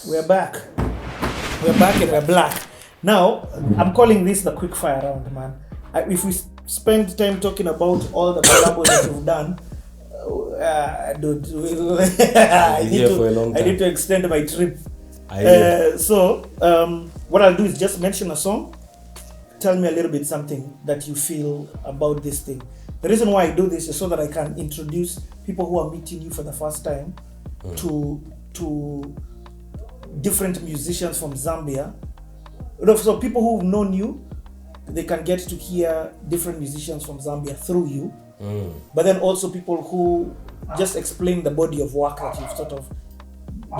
We're back. We're back and we're black. Now, I'm calling this the quick fire round, man. If we spend time talking about all the collabos that you've done, dude, I need to extend my trip. So, what I'll do is just mention a song. Tell me a little bit something that you feel about this thing. The reason why I do this is so that I can introduce people who are meeting you for the first time to different musicians from Zambia. So people who've known you, they can get to hear different musicians from Zambia through you. But then also people who just explain the body of work that you've sort of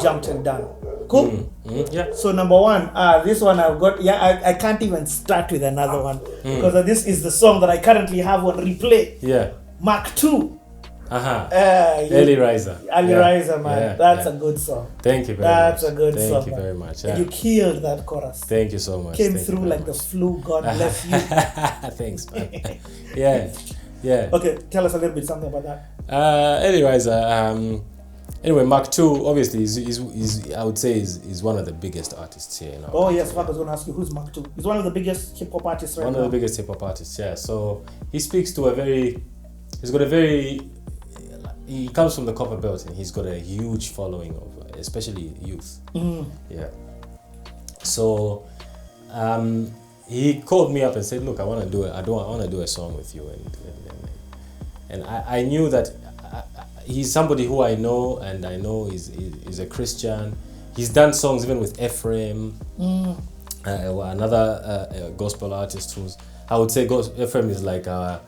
jumped and done. Cool? Yeah. So number one, this one I've got, I can't even start with another one because this is the song that I currently have on replay. Yeah. Mark 2. Early Riser. Early Riser, man. That's a good song. Thank you very much. That's much. a good song. Thank you very much. And you killed that chorus. Thank you so much. Came through like the flu. God bless you. Thanks, man. Yeah. Okay, tell us a little bit something about that. Early Riser. Anyway, Mark 2 obviously is I would say is one of the biggest artists here. Oh yes, I was going to ask you who's Mark 2. He's one of the biggest hip hop artists right now. One of the biggest hip hop artists, yeah. So he speaks to he comes from the Copper Belt and he's got a huge following of especially youth. Yeah. So he called me up and said, "Look, I want to do a song with you," and I knew that he's somebody who I know, and I know he's a Christian. He's done songs even with Ephraim, another gospel artist who's, I would say Ephraim is like our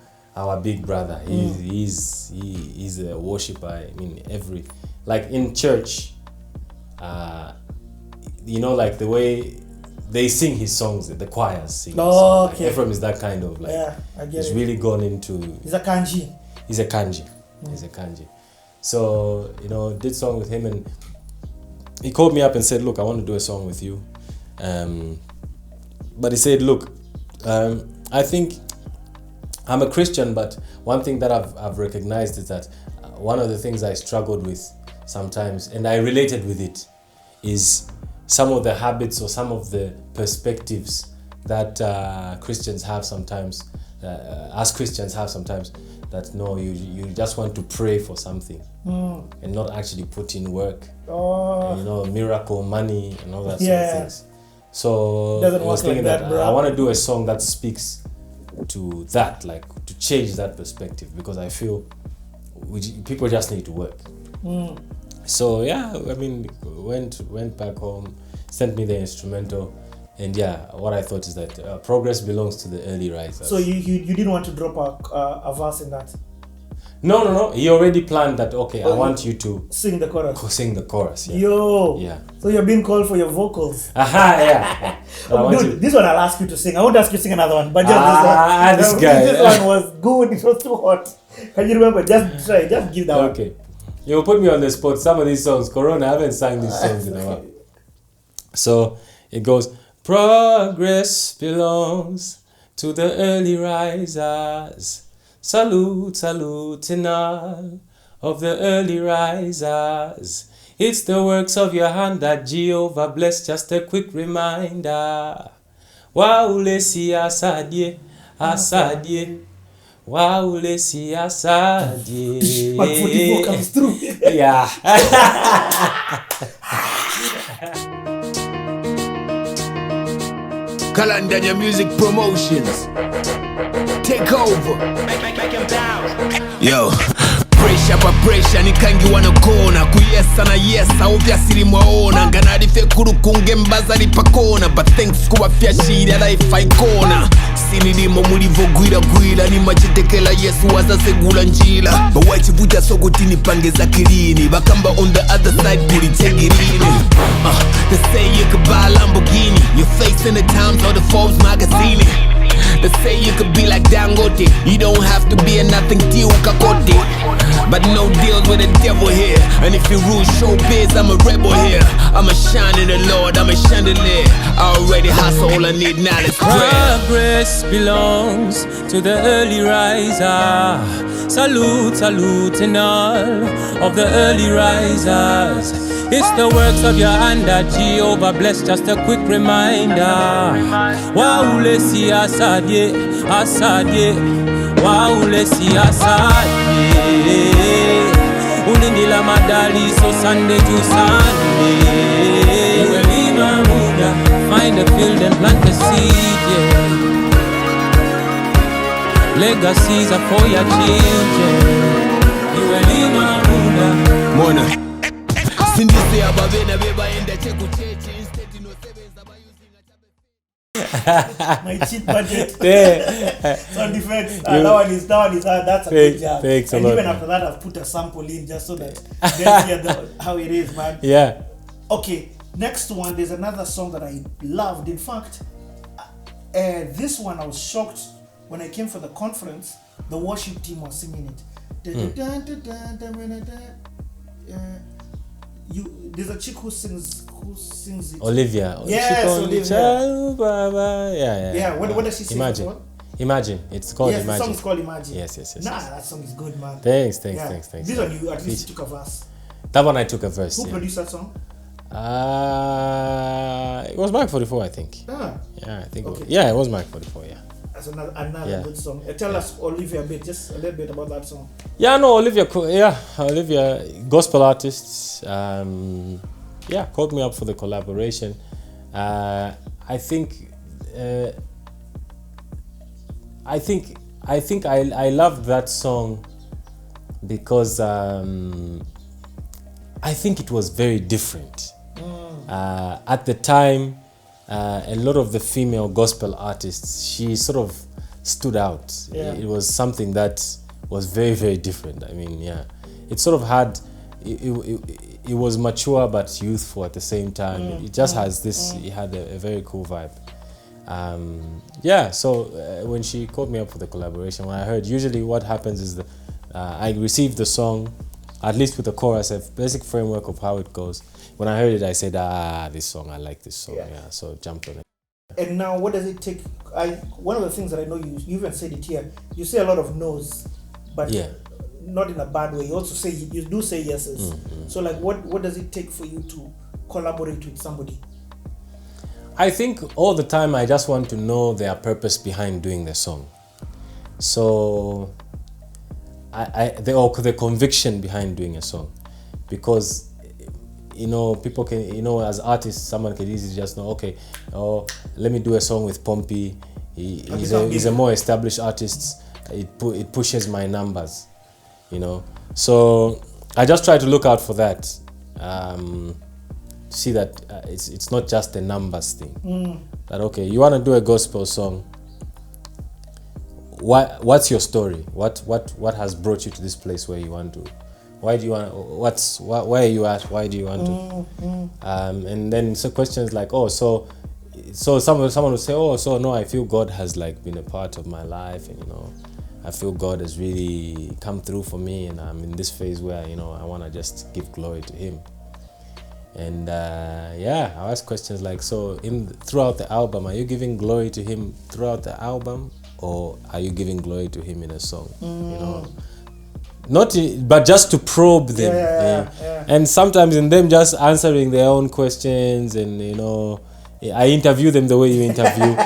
big brother. He's a worshipper. I mean, like in church, like the way they sing his songs, the choirs sing. Oh, okay. Ephraim is that kind of like. Yeah, I get he's it. really gone into. He's a kanji. He's a kanji. So, did song with him, and he called me up and said, "Look, I want to do a song with you." But he said, "Look, I think I'm a Christian, but one thing that I've recognized is that one of the things I struggled with sometimes, and I related with it, is some of the habits or some of the perspectives that Christians have sometimes, as Christians have sometimes, that no, you just want to pray for something and not actually put in work, and, miracle money and all that sort of things." So I was thinking that I want to do a song that speaks to that, like to change that perspective, because I feel people just need to work. So went back home, sent me the instrumental, and what I thought is that progress belongs to the early risers. So you didn't want to drop a verse in that? No. He already planned that. Okay, I want you to sing the chorus. Sing the chorus. Yeah. Yo. Yeah. So you're being called for your vocals. Yeah. Dude, this one I'll ask you to sing. I won't ask you to sing another one, but just this guy. This one was good. It was too hot. Can you remember? Just try. Just give that one. Okay. You put me on the spot. Some of these songs, Corona, I haven't sang these songs in a while. So it goes, "Progress belongs to the early risers. Salute in all of the early risers. It's the works of your hand that Jehovah bless. Just a quick reminder. Waule si asadie. Waule si asadie." Mark 44 comes through. Yeah. Zambia Music Promotions. Take over. Make him bounce. Yo. Pressure nikangi wanakona kuyesa na yesa obviously mwaona nganarife kurukunge mbaza lipakona but thanks kuba fyashira life icona sinilimo mulivogwira ni machitekela Yesu wazasegula njila bawachivuta sokoti nipangeza kilini bakamba on the other side kulitegirini they say you could buy a Lamborghini, you're facing the times or the Forbes magazine. They say you could be like Dangote, you don't have to be a nothing deal kakote. But no deals with the devil here. And if you rule showbiz, I'm a rebel here. I'm a shine in the Lord, I'm a chandelier. I already hustle, all I need now is prayer. Progress belongs to the early riser. Salute in all of the early risers. It's the works of your hand that Jehovah bless. Just a quick reminder. Waule si asadye, asadye. Waule si asadye. Unindila madali so Sunday to Sunday. Uwelima muda, find a field and plant a seed, yeah. Legacies are for your children. Uwelima muda. Mona Sindisi abavena beba enda cheku chechi instead no sevens aba using My cheat budget. Yeah. Sound effects. That one is that's a good job. Thanks a and lot, even man. after that, I've put a sample in just so that they hear how it is, man. Yeah. Okay, next one. There's another song that I loved. In fact, this one I was shocked when I came for the conference. The worship team was singing it. There's a chick who sings it. Olivia. Yes, Olivia. Yeah. What does she sing? Imagine. It's called Yes, Imagine. the song is called Imagine. Yes. Nah, that song is good, man. Thanks. Yeah. This one you at least took a verse. That one I took a verse. Who produced that song? It was Mark 44, I think. Ah, Yeah, I think. Okay. It was Mark 44. Yeah. that's another Yeah. good song. Tell us, Olivia, just a little bit about that song. Yeah, no, Olivia, gospel artist, called me up for the collaboration. I think I loved that song because I think it was very different. At the time, a lot of the female gospel artists, she sort of stood out. Yeah. It was something that was very, very different. I mean, yeah, it sort of had, it was mature but youthful at the same time. It just has this, it had a very cool vibe. So when she called me up for the collaboration, when I heard, usually what happens is that I received the song, at least with the chorus, a basic framework of how it goes. When I heard it, I said, this song, I like this song. Yeah, so jumped on it. And now, what does it take? One of the things that I know you even said it here. You say a lot of no's, but not in a bad way. You also say you do say yeses. So, like, what does it take for you to collaborate with somebody? I think all the time I just want to know their purpose behind doing the song. So, the conviction behind doing a song, because people can, as artists, someone can easily just know, okay, let me do a song with Pompi. He's a more established artist. It pushes my numbers, So I just try to look out for that. See that it's not just a numbers thing. That okay, you want to do a gospel song. What's your story? What has brought you to this place where you want to? Why do you want? Where are you at? Why do you want to? And then so questions like, so someone will say, no, I feel God has been a part of my life, and I feel God has really come through for me, and I'm in this phase where I want to just give glory to Him. And I ask questions like, so throughout the album, are you giving glory to Him throughout the album, or are you giving glory to Him in a song? But just to probe them. Yeah. And sometimes in them just answering their own questions, and I interview them the way you interview.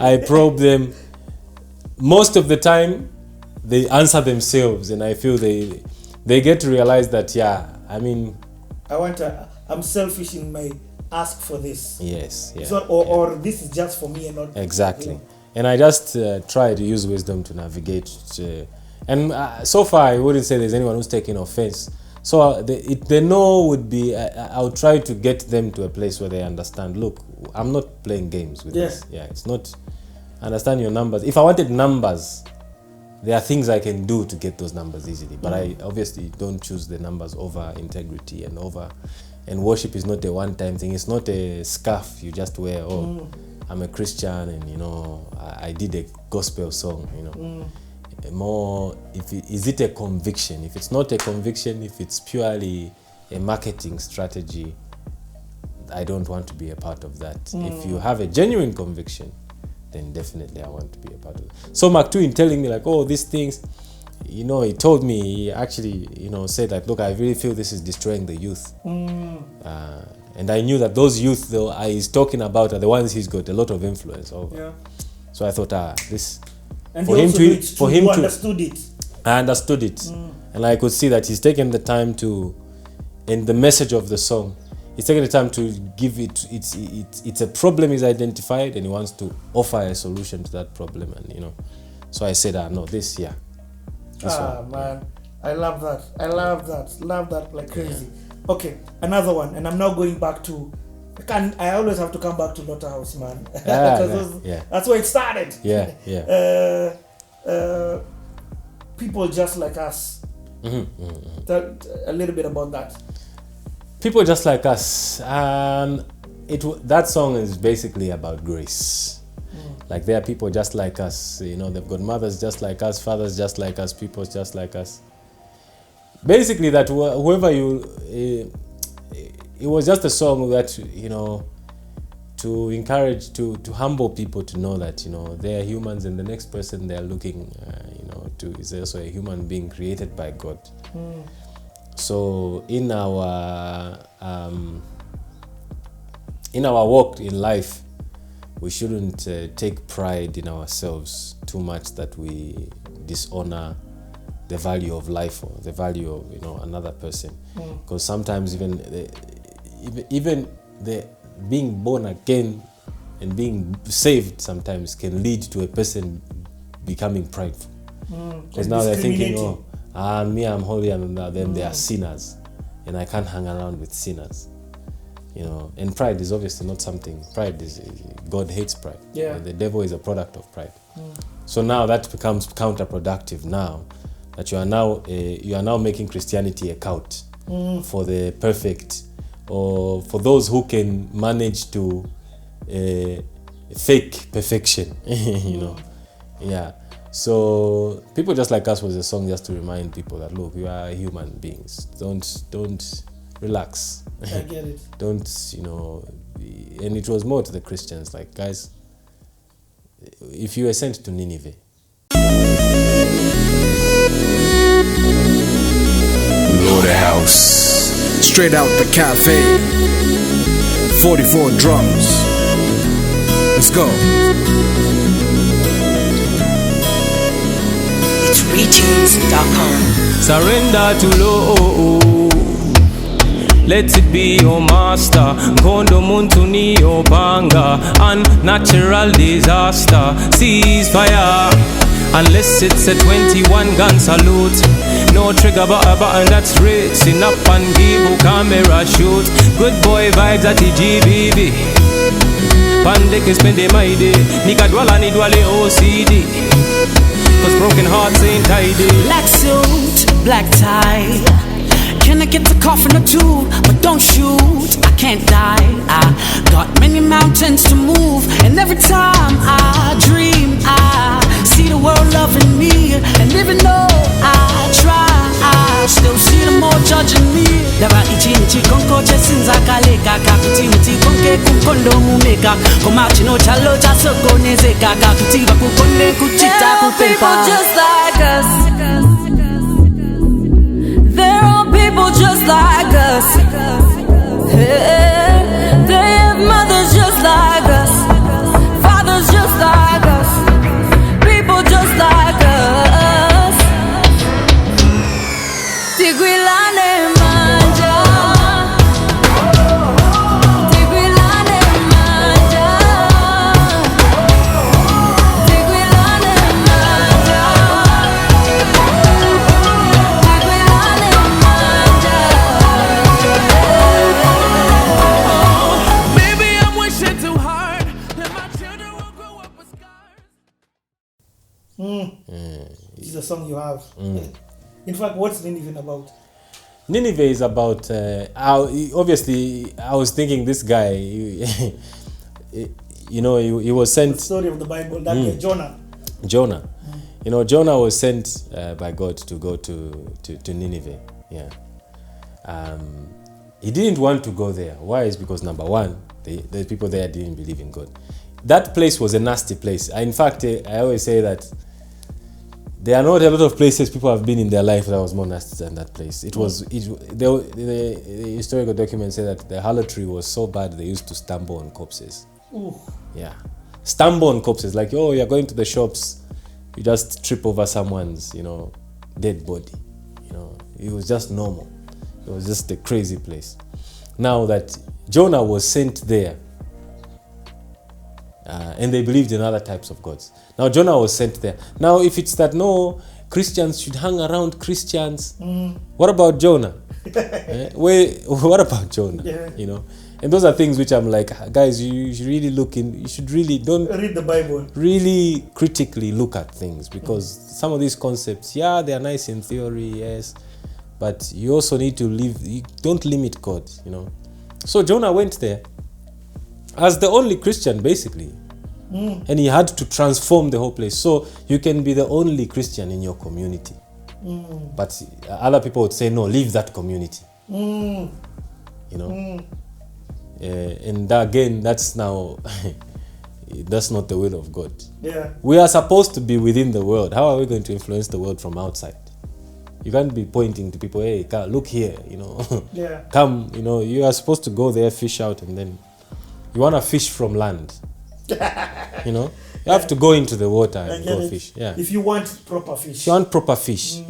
I probe them. Most of the time, they answer themselves, and I feel they get to realize that I'm selfish in my ask for this. Yes. Yeah. It's not, or this is just for me and not exactly. And I just try to use wisdom to navigate. And so far, I wouldn't say there's anyone who's taking offense. So the no would be, I'll try to get them to a place where they understand, look, I'm not playing games with this. Yeah, it's not, understand your numbers. If I wanted numbers, there are things I can do to get those numbers easily. But I obviously don't choose the numbers over integrity and worship is not a one-time thing. It's not a scarf you just wear. I'm a Christian, and I did a gospel song. More, is it a conviction? If it's not a conviction, if it's purely a marketing strategy, I don't want to be a part of that. If you have a genuine conviction, then definitely I want to be a part of it. So Mark II in telling me these things, he told me, he actually, said that, look, I really feel this is destroying the youth. And I knew that those youth, though, he's talking about are the ones he's got a lot of influence over. Yeah. So I thought, this... And for he him also to, knew it's for true. him You to, understood it. I understood it. And I could see that he's taken the time to, in the message of the song, he's taken the time to give it, it's a problem he's identified, and he wants to offer a solution to that problem. And, so I said, no, this, yeah. This one. Man, I love that. Love that like crazy. Yeah. Okay, another one, and I'm now going back to. I always have to come back to Lotta House, man. That's where it started. Yeah. People just like us. A little bit about that. People just like us. That song is basically about grace. Like there are people just like us. They've got mothers just like us, fathers just like us, people just like us. Basically, that whoever it was just a song that, to encourage, to humble people to know that, they are humans, and the next person they are looking, to is also a human being created by God. So in our walk in life, we shouldn't take pride in ourselves too much that we dishonor the value of life or the value of another person, because sometimes even the being born again and being saved sometimes can lead to a person becoming prideful, because now they're thinking, me, I'm holy, and then they are sinners, and I can't hang around with sinners. And pride is obviously not something. Pride is, God hates pride. Yeah. The devil is a product of pride. So now that becomes counterproductive now, that you are now making Christianity a cult for the perfect, or for those who can manage to fake perfection. Yeah. So People Just Like Us was a song just to remind people that, look, you are human beings. Don't relax. I get it. Don't, and it was more to the Christians, like, guys, if you were sent to Nineveh, Lord House, straight out the cafe, 44 drums. Let's go. It's retunes.com. Surrender to Lord. Let it be your master. Kondo muntu ni obanga. Unnatural disaster. Ceasefire. Unless it's a 21 gun salute. No trigger but a button that's racing up and give camera shoot. Good boy vibes at the GBB. Pandeke spende my day. Nikadwala nidwale OCD. Cause broken hearts ain't tidy. Black suit, black tie. Can I get the coffin or two? But don't shoot, I can't die. I got many mountains to move, and every time I dream, I see the world loving me. And even though I try, I still see them all judging me. Daba ichi nichi konko chesinza kaleka kakuti muti konke kukondo mumeka komachi no chalo chasoko nezeka kakuti bakukonde kuchita kupepa. People just like us. They're all people just like us. Hey, they have mothers just like us, fathers just like us, people just like us. Tigwilane manja, Tigwilane manja, Tigwilane manja, Tigwilane manja. Maybe I'm wishing too hard that my children will grow up with scars. This is a song you have. In fact, what's Nineveh about? Nineveh is about, obviously, I was thinking this guy, he was sent... The story of the Bible, that guy, Jonah. Jonah. Jonah was sent by God to go to Nineveh. Yeah. He didn't want to go there. Why? Is because number one, the people there didn't believe in God. That place was a nasty place. In fact, I always say that there are not a lot of places people have been in their life that was more nasty than that place. It was. The historical documents say that the harlotry was so bad they used to stumble on corpses. Ooh. Yeah, stumble on corpses. Like, oh, you're going to the shops, you just trip over someone's, dead body. It was just normal. It was just a crazy place. Now that Jonah was sent there, and they believed in other types of gods. Now Jonah was sent there. Now if it's that no, Christians should hang around Christians, what about Jonah? What about Jonah? Yeah. And those are things which I'm like, guys, you should really look in. You should really don't read the Bible. Really critically look at things, because some of these concepts, they are nice in theory, yes, but you also need to live. You don't limit God, So Jonah went there as the only Christian, basically, and he had to transform the whole place. So you can be the only Christian in your community, but other people would say, no, leave that community. And again, that's now that's not the will of God. Yeah. We are supposed to be within the world. How are we going to influence the world from outside? You can't be pointing to people, hey, look here, Yeah. Come, you are supposed to go there, fish out, and then you want to fish from land. You have to go into the water and go fish. Yeah. If you want proper fish. If you want proper fish,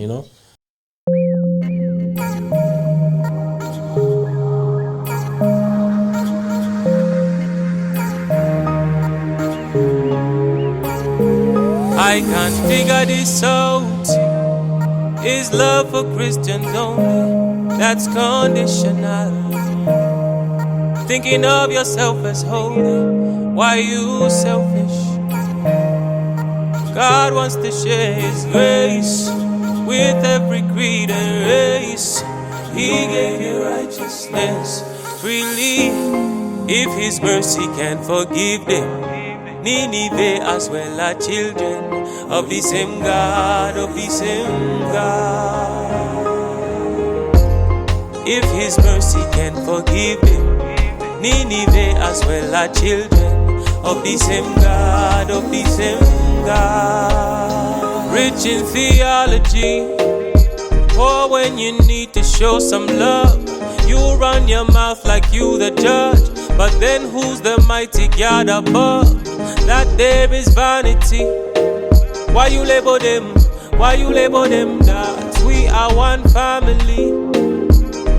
I can't figure this out. Is love for Christians only? That's conditional. Thinking of yourself as holy, why you selfish? God wants to share His grace with every creed and race. He gave you righteousness freely. If His mercy can forgive them, Nineveh as well are children of the same God, of the same God. If His mercy can forgive them, Nineveh as well are children of the same God, of the same God. Rich in theology, or when you need to show some love, you run your mouth like you the judge. But then who's the mighty God above? That there is vanity. Why you label them? Why you label them that? We are one family.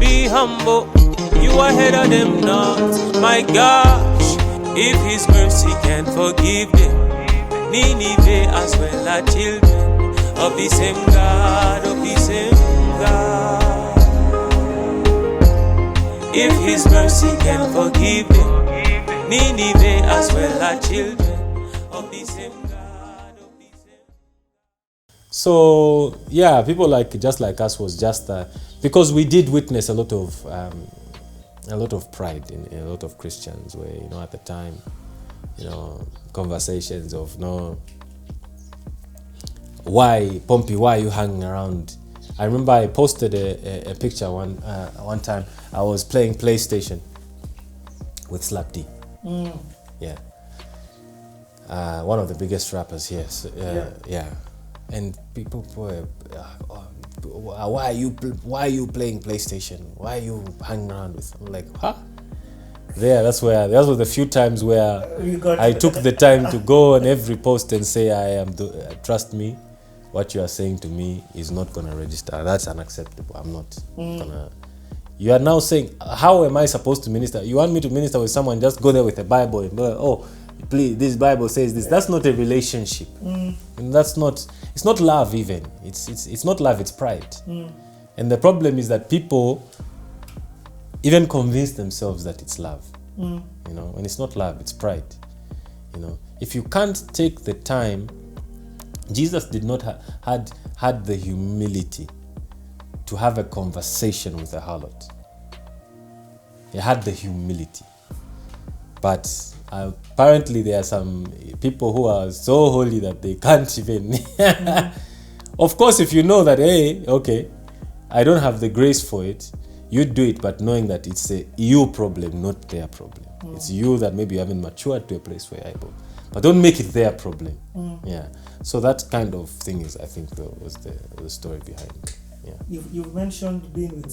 Be humble, you are ahead of them not. My gosh, if His mercy can forgive them, Nineveh as well are children of the same God, of the same God. If His mercy can forgive them, Nineveh as well are children of the same God, of the same. So people just like us was just because we did witness a lot of pride in a lot of Christians, where at the time, conversations of why Pompi, why are you hanging around? I remember I posted a picture one time. I was playing PlayStation with Slap D. Yeah. One of the biggest rappers here. So, and people were, why are you playing PlayStation? Why are you hanging around with? I'm like, huh? That was the few times where I took the time to go on every post and say, trust me, what you are saying to me is not gonna register. That's unacceptable. I'm not gonna. You are now saying, how am I supposed to minister? You want me to minister with someone? Just go there with a Bible and go, please, this Bible says this. That's not a relationship. And that's not. It's not love even. It's not love. It's pride. And the problem is that people even convince themselves that it's love. When it's not love, it's pride. If you can't take the time, Jesus did not had the humility to have a conversation with a harlot. He had the humility. But apparently there are some people who are so holy that they can't even. Of course, if you know that, hey, okay, I don't have the grace for it, you do it, but knowing that it's a you problem, not their problem. It's you that maybe you haven't matured to a place where you're able. but don't make it their problem. Yeah. So that kind of thing is, I think, was the story behind it. Yeah. You've mentioned being with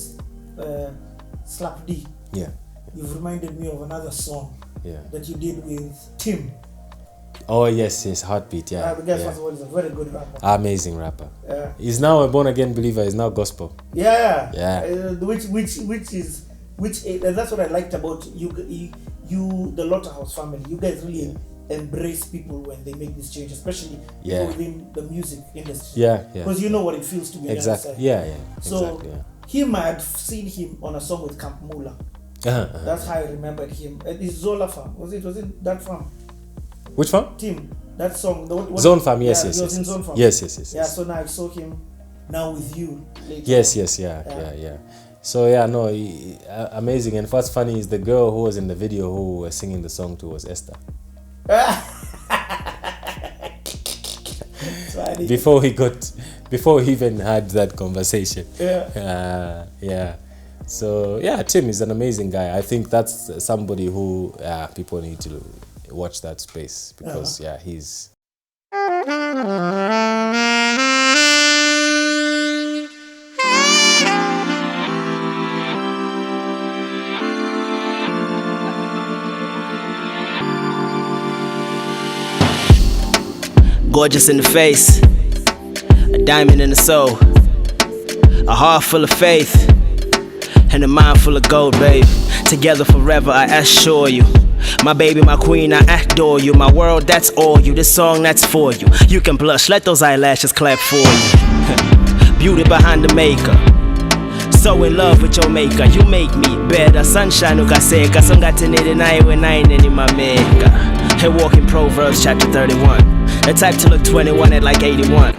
Slap D. Yeah. You've reminded me of another song that you did with Tim. Oh yes, Heartbeat. Yeah. The guy first of all is a very good rapper. Amazing rapper. He's now a born again believer. He's now gospel. Yeah. Yeah. Which that's what I liked about you, the Lotterhouse family. You guys really embrace people when they make this change, especially people within the music industry. Yeah. Because you know what it feels to be exactly. on the other side. Yeah. So exactly, him, I had seen him on a song with Camp Mula. That's how I remembered him. It's Zola farm. Was it that farm? Which farm? Tim. That song. Zone farm. Yes. He was in Zone farm. Yes. Yeah. So now I saw him now with you. Later Yes. Yeah. So amazing. And what's funny is the girl who was in the video who was singing the song to was Esther. Before he even had that conversation. Yeah. So Tim is an amazing guy. I think that's somebody who people need to watch that space because he's. Gorgeous in the face, a diamond in the soul, a heart full of faith, and a mind full of gold, babe. Together forever, I assure you. My baby, my queen, I adore you. My world, that's all you. This song, that's for you. You can blush, let those eyelashes clap for you. Beauty behind the maker. So in love with your maker, you make me better. Sunshine ukaseka, songatenere nawe naine ni mameka. Hey, walking Proverbs chapter 31. The type to look 21 at like 81.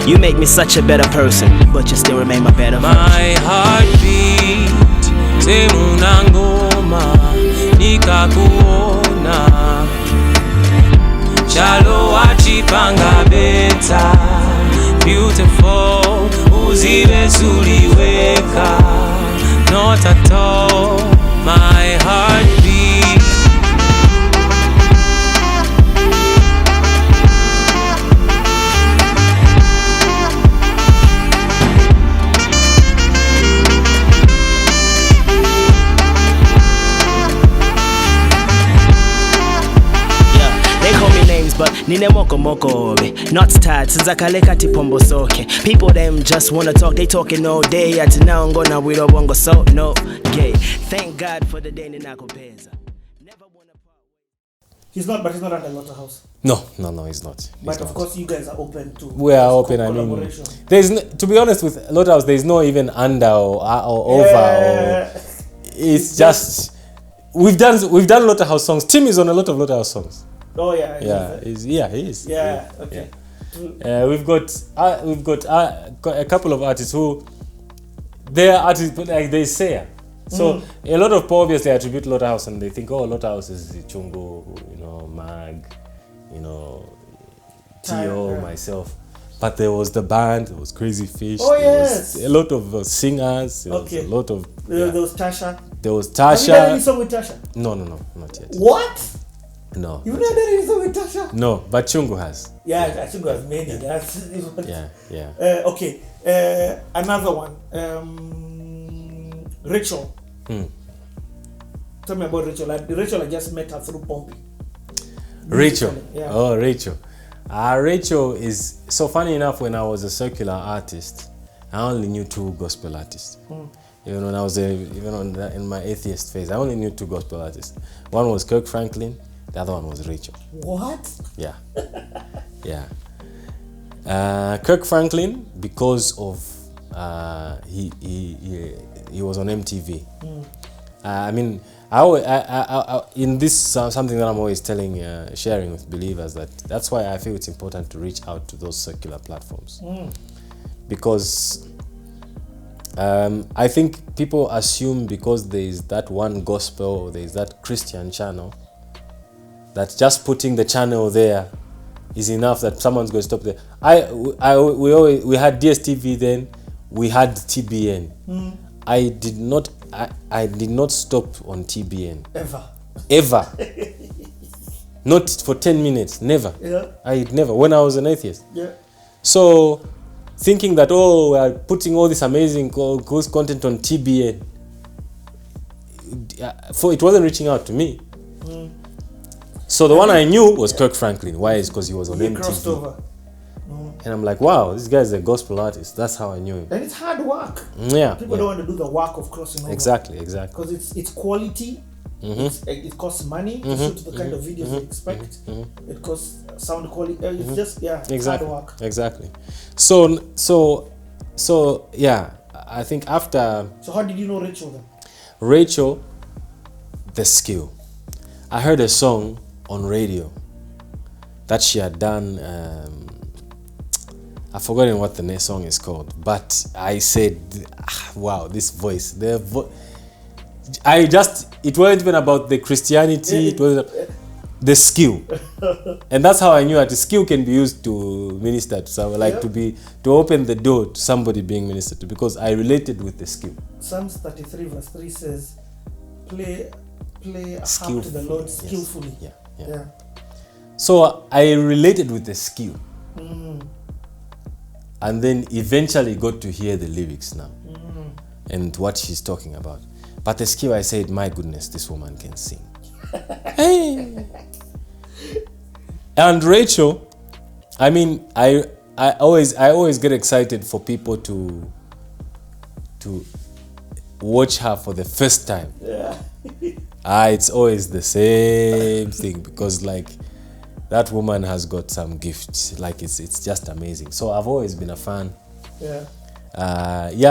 You make me such a better person, but you still remain my better version. My heartbeat, semuna ngoma, nikakuona. Chalo achipanga beta, beautiful, uzibe suliweka. Not at all, my heartbeat. But nine moko not tired since I kaleka tipombo soke. People them just wanna talk, they talking all day. At now I'm gonna we don't want go so no gay. Thank God for the day in MPESA. Never wanna He's not under Lotterhouse. No, he's not. But of course, you guys are open to. We are open. I mean, there's to be honest with Lotterhouse, there's no even under or over. Or, it's just we've done Lotterhouse songs. Tim is on a lot of Lotterhouse songs. Oh yeah. He is. Yeah. Okay. We've got a couple of artists who they are artists, but like they say. So a lot of people obviously attribute Lotterhouse and they think, Lotterhouse is Chungu, Mag, Tio, myself. But there was the band, there was Crazy Fish. Oh there yes. was a lot of singers. There was a lot of. There was Tasha. There was Tasha. Have you done any song with Tasha? No, not yet. What? No. You've not done any song with Tasha? No, but Chungu has. Yeah, Chungu has made it. Yeah. Okay. Another one. Rachel. Tell me about Rachel. Rachel, I just met her through Pompi. Rachel. Yeah. Oh, Rachel. Rachel is so funny enough. When I was a secular artist, I only knew 2 gospel artists. Even when I was in my atheist phase, I only knew 2 gospel artists. One was Kirk Franklin. The other one was Rachel. What? Yeah. Kirk Franklin, because of he was on MTV. I mean, I in this something that I'm always sharing with believers that's why I feel it's important to reach out to those secular platforms, because I think people assume because there is that one gospel or there is that Christian channel that just putting the channel there is enough that someone's going to stop there. We had DSTV then, we had TBN. I did not stop on TBN. Ever. Not for 10 minutes, never. Yeah. I never, when I was an atheist. Yeah. So, thinking that, we are putting all this amazing ghost content on TBA, it wasn't reaching out to me. So the one I knew was Kirk Franklin. Why? Is because he was on He MTV. crossed over. And I'm like, wow, this guy's a gospel artist. That's how I knew him. And it's hard work. Yeah. People don't want to do the work of crossing over. Exactly. Because it's quality. It costs money to shoot the kind of videos you expect. It costs sound quality. It's just it's hard work. Exactly. So yeah, I think after. So how did you know Rachel then? Rachel, the skill. I heard a song on radio that she had done. I've forgotten what the next song is called, but I said, wow, this voice. It wasn't even about the Christianity, it was the skill. And that's how I knew that the skill can be used to minister to someone, to open the door to somebody being ministered to, because I related with the skill. Psalms 33 verse 3 says, play a harp to the Lord skillfully. Yeah. So I related with the skill. And then eventually got to hear the lyrics now and what she's talking about. But the skill, I said, my goodness, this woman can sing. Hey. And Rachel, I mean, I always get excited for people to watch her for the first time. Yeah. It's always the same thing, because that woman has got some gifts. It's just amazing. So I've always been a fan. Yeah.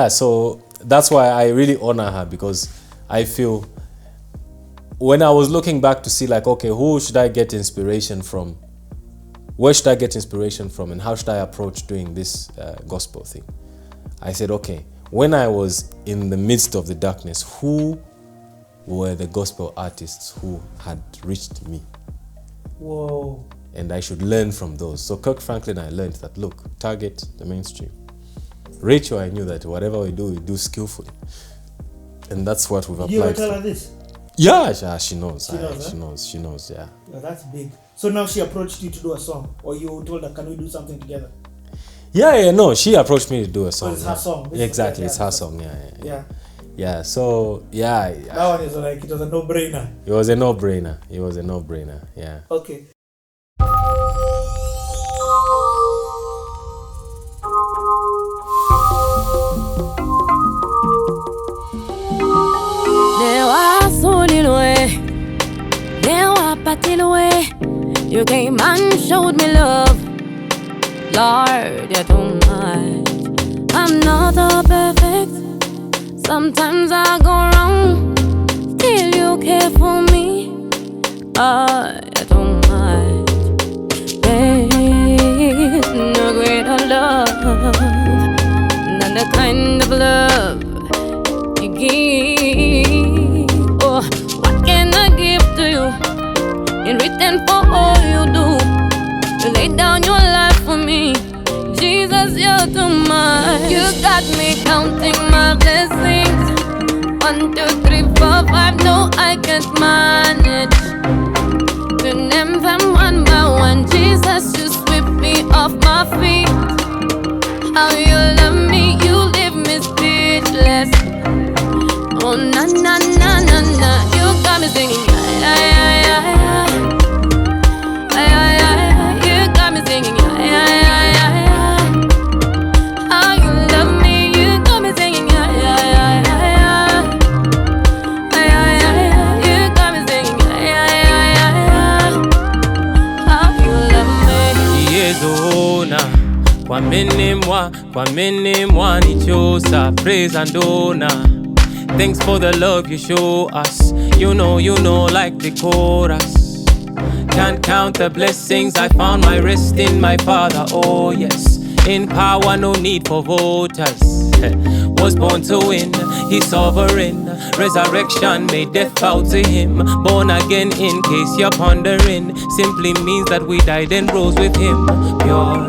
So that's why I really honor her, because I feel when I was looking back to see okay, who should I get inspiration from? Where should I get inspiration from, and how should I approach doing this gospel thing? I said, okay, when I was in the midst of the darkness, who were the gospel artists who had reached me? Whoa. And I should learn from those. So Kirk Franklin, I learned that, look, target the mainstream. Rachel, I knew that whatever we do skillfully. And that's what we've applied. You ever tell her this? Yeah, she knows. She knows, yeah. Yeah, that's big. So now she approached you to do a song, or you told her, can we do something together? No, she approached me to do a song. It's her song. Exactly, it's her song, Yeah. Yeah, so, yeah. That one is it was a no-brainer. It was a no-brainer, yeah. Okay. You came and showed me love, Lord, you don't mind. I'm not all perfect. Sometimes I go wrong, still you care for me. You don't mind. There's no greater love than the kind of love you give. Oh, what can I give to you in return for all you do? You laid down your life for me, Jesus, you're too much. You got me counting my blessings. 1, 2, 3, 4, 5. No, I can't manage to name them one by one. Jesus, you sweep me off my feet. How you love me, you leave me speechless. Oh na na na na na, you got me singing. You got me singing. How you love me, you got me singing. You got me singing. How you love me. Yezona kwa mene mwa nichosa, praise and honor. Thanks for the love you show us. You know, like the chorus. Can't count the blessings. I found my rest in my Father. Oh yes, in power, no need for voters. Was born to win, He's sovereign. Resurrection made death bow to Him. Born again, in case you're pondering, simply means that we died and rose with Him. Pure.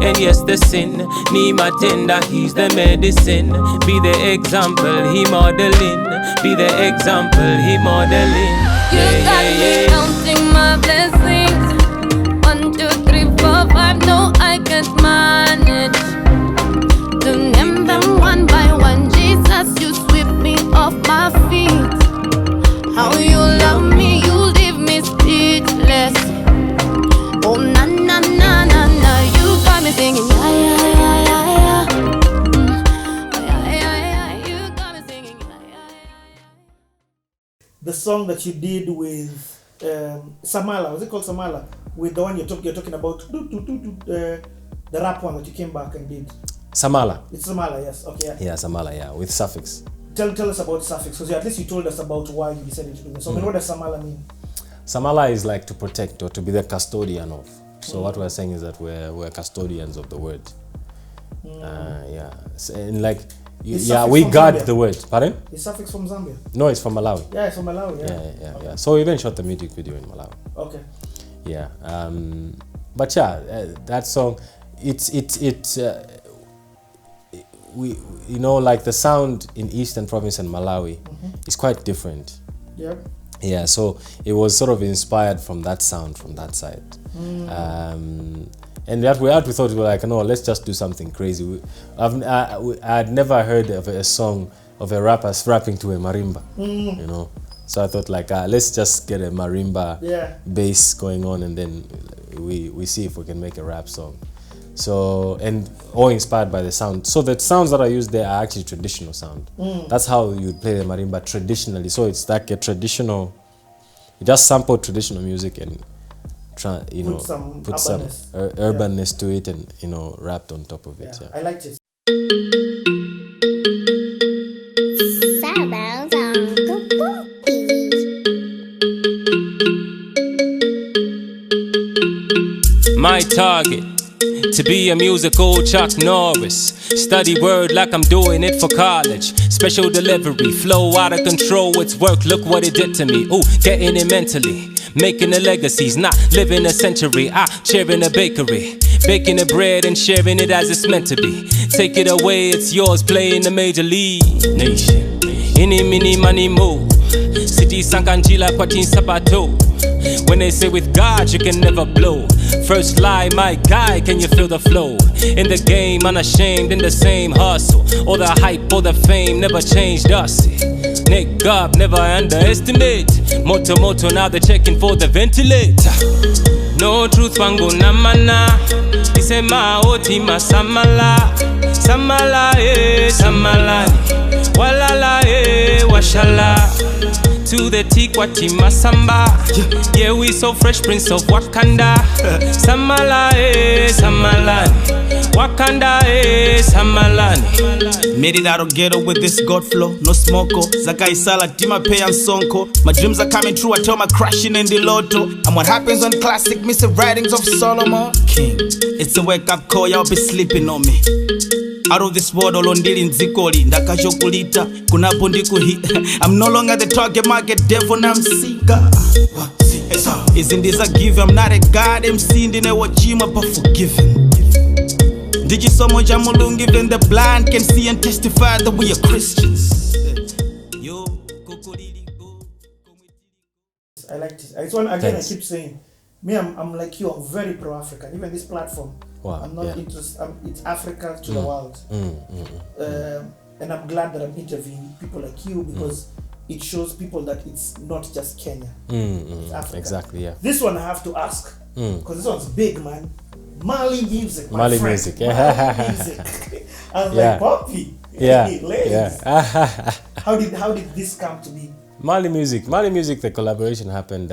And yes, the sin, Nima tender, He's the medicine. Be the example, He modeling. Be the example, He modeling. You got me counting my blessings. 1, 2, 3, 4, 5. No, I can't manage to name them one by one. Jesus, you sweep me off my feet. How you love me, you leave me speechless. Oh na na na na na, you got me singing yeah yeah yeah yeah yeah. Yeah yeah yeah, you got me singing yeah yeah yeah. The song that you did with Samala, was it called Samala? With the one you're talking about, the rap one that you came back and did. Samala. It's Samala, yes. Okay. Yeah, Samala, yeah, with suffix. Tell us about suffix, because at least you told us about why you decided to do this. So, I mean, what does Samala mean? Samala is like to protect or to be the custodian of. So what we're saying is that we're custodians of the word. Yeah, and like we guard Zambia? the word. Pardon? Is suffix from Zambia? No, it's from Malawi. Yeah, it's from Malawi. Yeah. So we even shot the music video in Malawi. Okay. Yeah. But yeah, that song, we like the sound in Eastern Province and Malawi is quite different. Yeah. Yeah, so it was sort of inspired from that sound from that side. And we thought, we were like, no, let's just do something crazy. I had never heard of a song of a rapper rapping to a marimba, So I thought, like, let's just get a marimba bass going on, and then we see if we can make a rap song. So, and all inspired by the sound. So the sounds that I use there are actually traditional sound. That's how you play the marimba traditionally. So it's like a traditional, you just sample traditional music and put some urbanness to it, and rapped on top of it. Yeah. I liked it. My target, to be a musical Chuck Norris. Study word like I'm doing it for college. Special delivery, flow out of control. It's work, look what it did to me. Ooh, getting it mentally. Making the legacies, not living a century. Sharing a bakery, baking the bread and sharing it as it's meant to be. Take it away, it's yours, play in the major league nation. Ini mini money move. City Sankanjila Kwatin Sabato. When they say with God you can never blow. First lie, my guy, can you feel the flow? In the game, unashamed, in the same hustle. All the hype, all the fame, never changed us. Nick up, never underestimate. Moto, now they're checking for the ventilator. No truth, wangu namana. Isema oti masamala. Samala, samalani. Walala, washala. To the Tikwati Masamba. Yeah, we so fresh, Prince of Wakanda. Samala, samalani. Wakanda, samalani. Made it out of ghetto with this God flow. No smoko, Zakai Sala, Tima Pay and Sonko. My dreams are coming true, I tell my crashing in the lotto. And what happens on classic, Mr. Writings of Solomon King. It's a wake up call, y'all be sleeping on me. Out of this world, olondili nzikoli ndakachokulita kunapo ndikuhit. I'm no longer the target market, devil na msika. Isn't this a give? I'm not a god MC, ndine wachima but forgiven. Ndichisomo cha mulungu, even the blind can see and testify that we are Christians. I liked it. It's one again. Thanks. I keep saying, me, I'm like you. I'm very pro-African. Even this platform, I'm not interested. It's Africa to the world, and I'm glad that I'm interviewing people like you because it shows people that it's not just Kenya. It's Africa. Exactly. Yeah. This one I have to ask because this one's big, man. Mali music. Mali music. Yeah. Mali music. I was like, Pompi. How did this come to be? Mali music. The collaboration happened